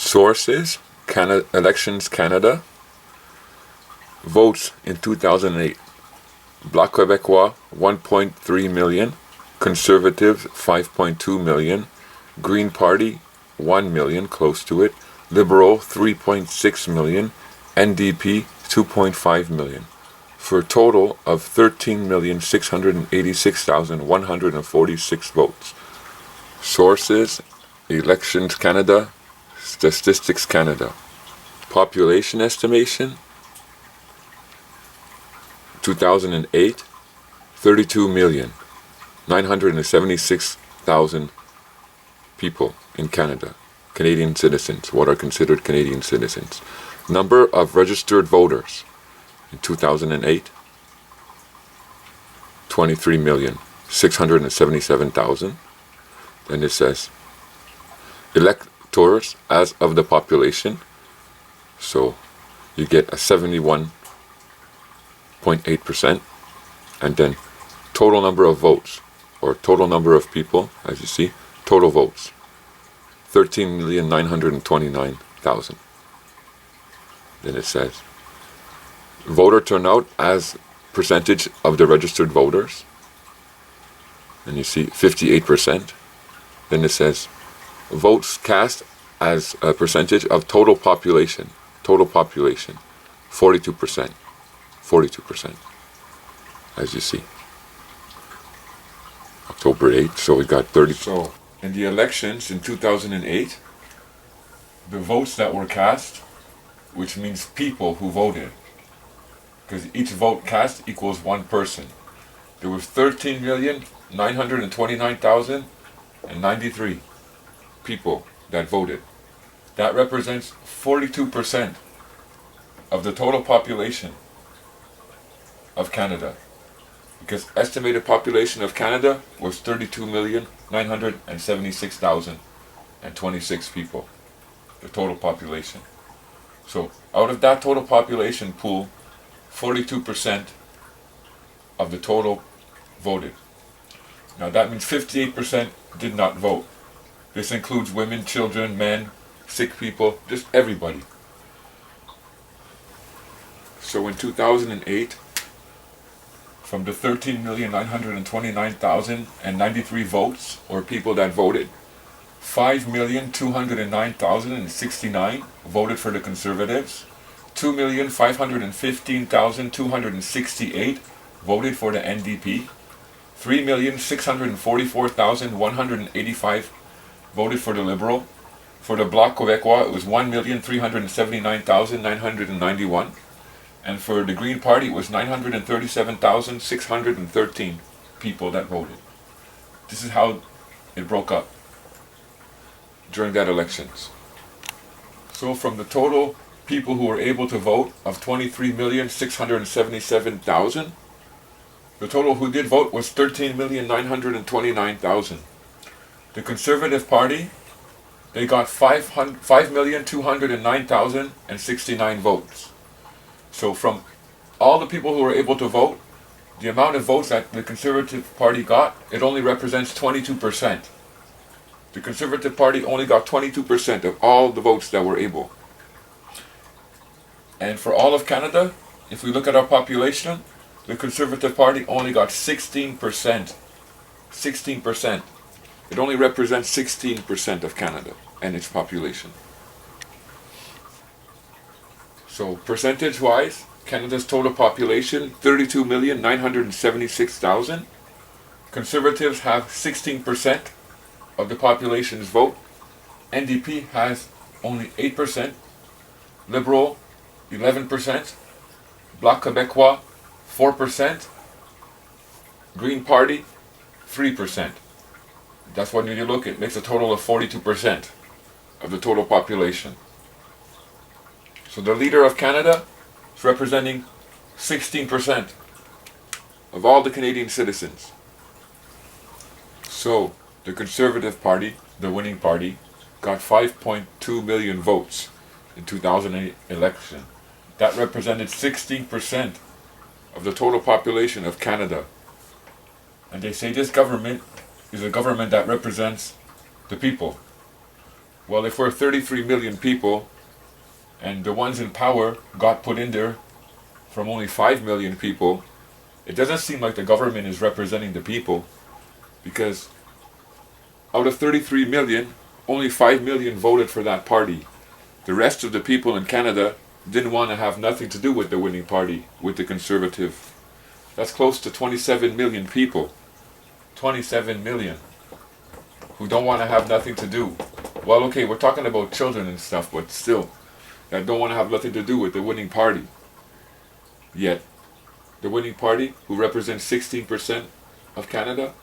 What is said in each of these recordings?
Sources: Elections Canada. Votes in 2008. Bloc Québécois 1.3 million, Conservatives 5.2 million, Green Party 1 million, close to it, Liberal 3.6 million, NDP 2.5 million, for a total of 13,686,146 votes. Sources: Elections Canada, Statistics Canada. Population estimation: 2008, 32,976,000 people in Canada, Canadian citizens, what are considered Canadian citizens. Number of registered voters in 2008, 23,677,000. Then it says electors as of the population, so you get a 71.8%, and then total number of votes, or total number of people, as you see, total votes, 13,929,000. Then it says voter turnout as percentage of the registered voters, and you see 58%. Then it says votes cast as a percentage of total population, 42%, 42%, as you see. October 8th, so we got 30. So, in the elections in 2008, the votes that were cast, which means people who voted, because each vote cast equals one person. There was 13,929,093 people that voted. That represents 42% of the total population of Canada, because estimated population of Canada was 32,976,026 people, the total population. So out of that total population pool, 42% of the total voted. Now that means 58% did not vote. This includes women, children, men, sick people, just everybody. So in 2008, from the 13,929,093 votes, or people that voted, 5,209,069 voted for the Conservatives, 2,515,268 voted for the NDP, 3,644,185 voted for the Liberal. For the Bloc Québécois, it was 1,379,991. And for the Green Party, it was 937,613 people that voted. This is how it broke up during that elections. So from the total people who were able to vote of 23,677,000, the total who did vote was 13,929,000. The Conservative Party, they got 5,209,069 votes. So from all the people who were able to vote, the amount of votes that the Conservative Party got, it only represents 22%. The Conservative Party only got 22% of all the votes that were able. And for all of Canada, if we look at our population, the Conservative Party only got 16%. 16%. It only represents 16% of Canada and its population. So percentage-wise, Canada's total population, 32,976,000. Conservatives have 16% of the population's vote. NDP has only 8%. Liberal, 11%. Bloc Québécois, 4%. Green Party, 3%. That's when you look, it makes a total of 42% of the total population. So the leader of Canada is representing 16% of all the Canadian citizens. So the Conservative Party, the winning party, got 5.2 million votes in 2008 election. That represented 16% of the total population of Canada. And they say this government is a government that represents the people. Well, if we're 33 million people and the ones in power got put in there from only 5 million people, it doesn't seem like the government is representing the people, because out of 33 million, only 5 million voted for that party. The rest of the people in Canada didn't want to have nothing to do with the winning party, with the Conservative. That's close to 27 million people. 27 million who don't want to have nothing to do. Well, okay, we're talking about children and stuff, but still, that don't want to have nothing to do with the winning party. Yet, the winning party, who represents 16% of Canada.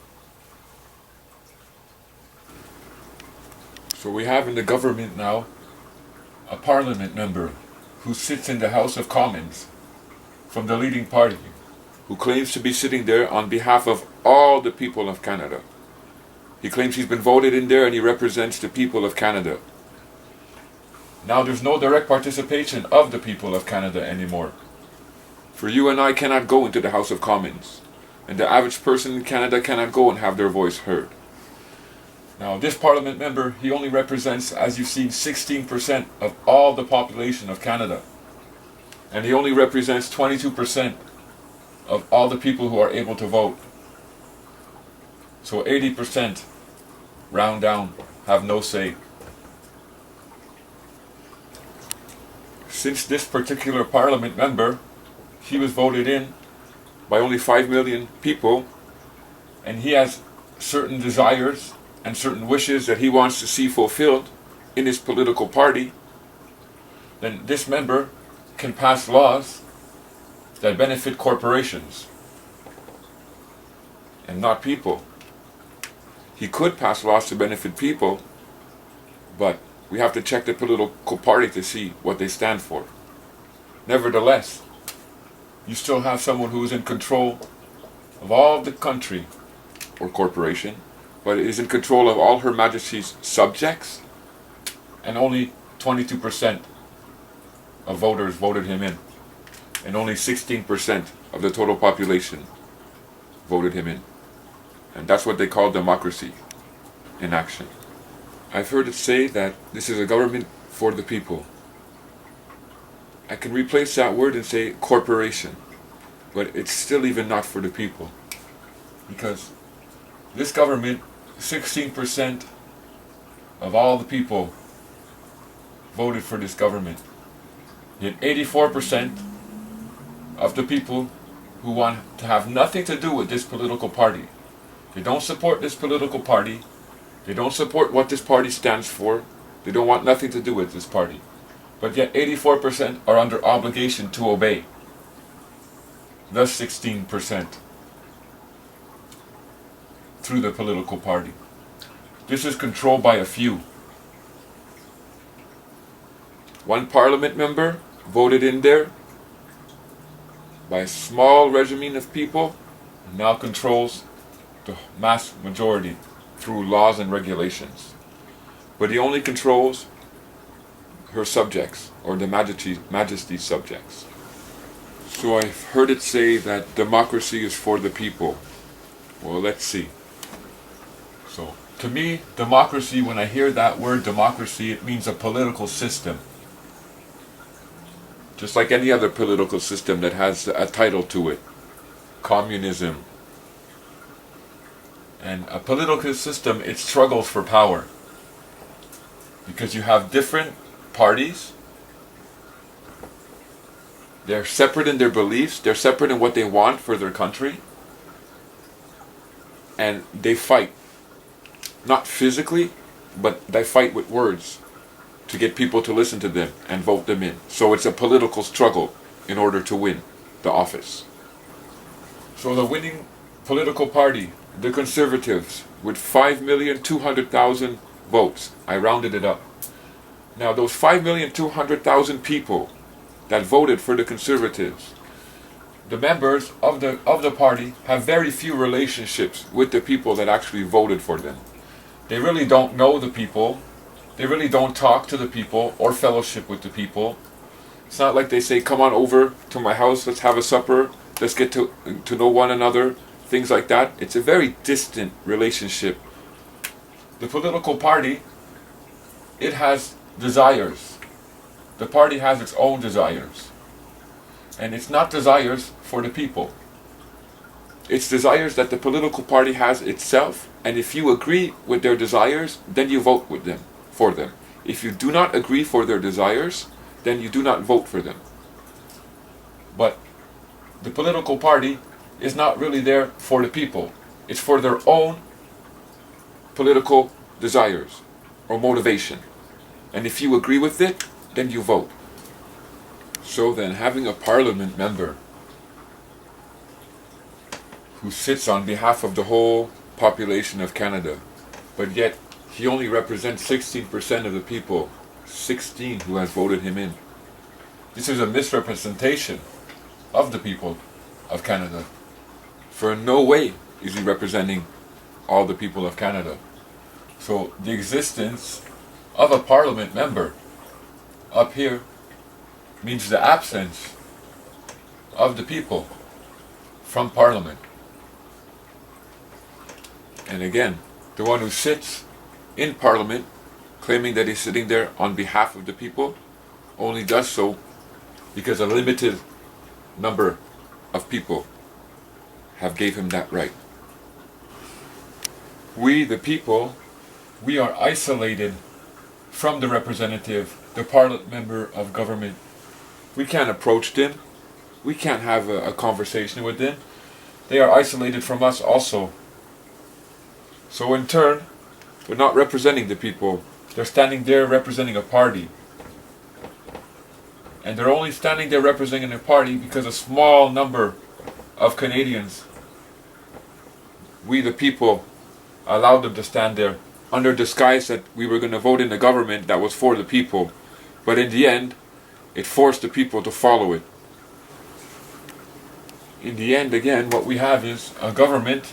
So we have in the government now a parliament member who sits in the House of Commons from the leading party, who claims to be sitting there on behalf of all the people of Canada. He claims he's been voted in there and he represents the people of Canada. Now there's no direct participation of the people of Canada anymore. For you and I cannot go into the House of Commons, and the average person in Canada cannot go and have their voice heard. Now this parliament member, he only represents, as you've seen, 16% of all the population of Canada. And he only represents 22% of all the people who are able to vote. So 80%, round down, have no say. Since this particular parliament member, he was voted in by only 5 million people, and he has certain desires and certain wishes that he wants to see fulfilled in his political party, then this member can pass laws that benefit corporations and not people. He could pass laws to benefit people, but we have to check the political party to see what they stand for. Nevertheless, you still have someone who is in control of all the country or corporation, but is in control of all Her Majesty's subjects, and only 22% of voters voted him in, and only 16% of the total population voted him in. And that's what they call democracy in action. I've heard it say that this is a government for the people. I can replace that word and say corporation, but it's still even not for the people, because this government, 16% of all the people voted for this government. Yet 84% of the people who want to have nothing to do with this political party. They don't support this political party. They don't support what this party stands for. They don't want nothing to do with this party. But yet 84% are under obligation to obey. Thus 16% through the political party. This is controlled by a few. One parliament member voted in there by a small regime of people now controls the mass majority through laws and regulations. But he only controls her subjects, or the Majesty's subjects. So I've heard it say that democracy is for the people. Well, let's see. So, to me, democracy, when I hear that word democracy, it means a political system. Just like any other political system that has a title to it. Communism. And a political system, it struggles for power. Because you have different parties. They're separate in their beliefs. They're separate in what they want for their country. And they fight. Not physically, but they fight with words to get people to listen to them and vote them in. So it's a political struggle in order to win the office. So the winning political party, the Conservatives, with 5,200,000 votes, I rounded it up. Now those 5,200,000 people that voted for the Conservatives, the members of the party have very few relationships with the people that actually voted for them. They really don't know the people. They really don't talk to the people or fellowship with the people. It's not like they say, come on over to my house, let's have a supper, let's get to know one another, things like that. It's a very distant relationship. The political party it has desires. The party has its own desires. And it's not desires for the people. It's desires that the political party has itself, and if you agree with their desires, then you vote with them, for them. If you do not agree for their desires, then you do not vote for them. But the political party is not really there for the people. It's for their own political desires or motivation. And if you agree with it, then you vote. So then, having a parliament member who sits on behalf of the whole population of Canada, but yet he only represents 16% of the people, 16 who has voted him in. This is a misrepresentation of the people of Canada. For in no way is he representing all the people of Canada. So the existence of a parliament member up here means the absence of the people from parliament. And again, the one who sits in parliament claiming that he's sitting there on behalf of the people only does so because a limited number of people have gave him that right. We, the people, we are isolated from the representative, the parliament member of government. We can't approach them. We can't have a conversation with them. They are isolated from us also. So in turn, we're not representing the people. They're standing there representing a party. And they're only standing there representing a party because a small number of Canadians, we the people, allowed them to stand there under disguise that we were going to vote in a government that was for the people. But in the end, it forced the people to follow it. In the end, again, what we have is a government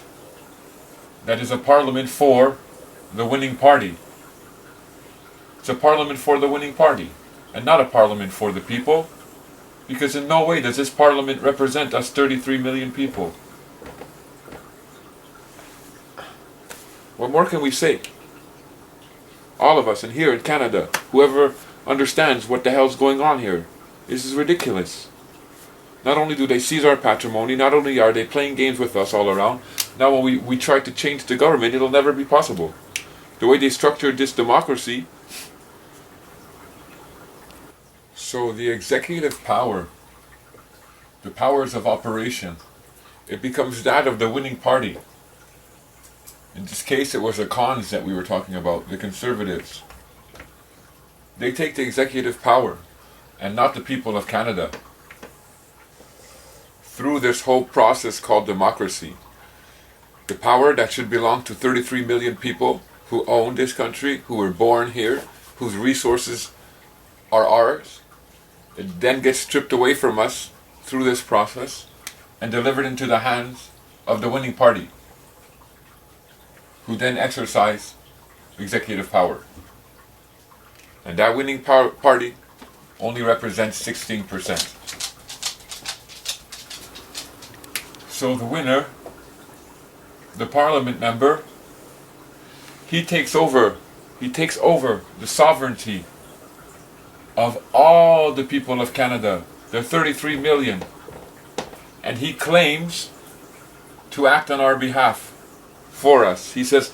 that is a parliament for the winning party. It's a parliament for the winning party, and not a parliament for the people, because in no way does this parliament represent us 33 million people. What more can we say? All of us, and here in Canada, whoever understands what the hell's going on here, this is ridiculous. Not only do they seize our patrimony, not only are they playing games with us all around, now when we try to change the government, it'll never be possible. The way they structured this democracy. So the executive power, the powers of operation, it becomes that of the winning party. In this case, it was the cons that we were talking about, the Conservatives. They take the executive power, and not the people of Canada, through this whole process called democracy. The power that should belong to 33 million people who own this country, who were born here, whose resources are ours, it then gets stripped away from us through this process and delivered into the hands of the winning party, who then exercise executive power. And that winning party only represents 16%. So the winner, the parliament member, he takes over the sovereignty of all the people of Canada, the 33 million, and he claims to act on our behalf for us. He says,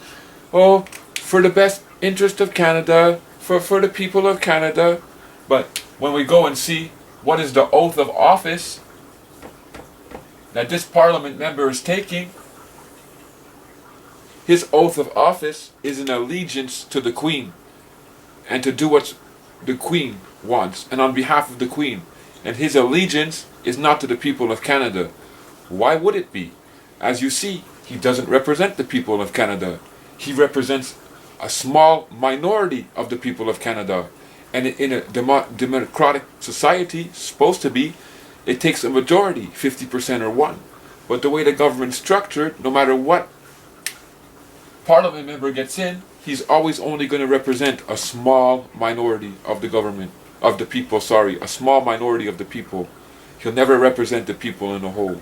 oh, for the best interest of Canada, for the people of Canada. But when we go and see what is the oath of office that this parliament member is taking, his oath of office is an allegiance to the Queen and to do what the Queen wants and on behalf of the Queen. And his allegiance is not to the people of Canada. Why would it be? As you see, he doesn't represent the people of Canada. He represents a small minority of the people of Canada. And in a democratic society, supposed to be, it takes a majority, 50% or one. But the way the government's structured, no matter what parliament member gets in, he's always only going to represent a small minority of the government, of the people, a small minority of the people. He'll never represent the people in the whole.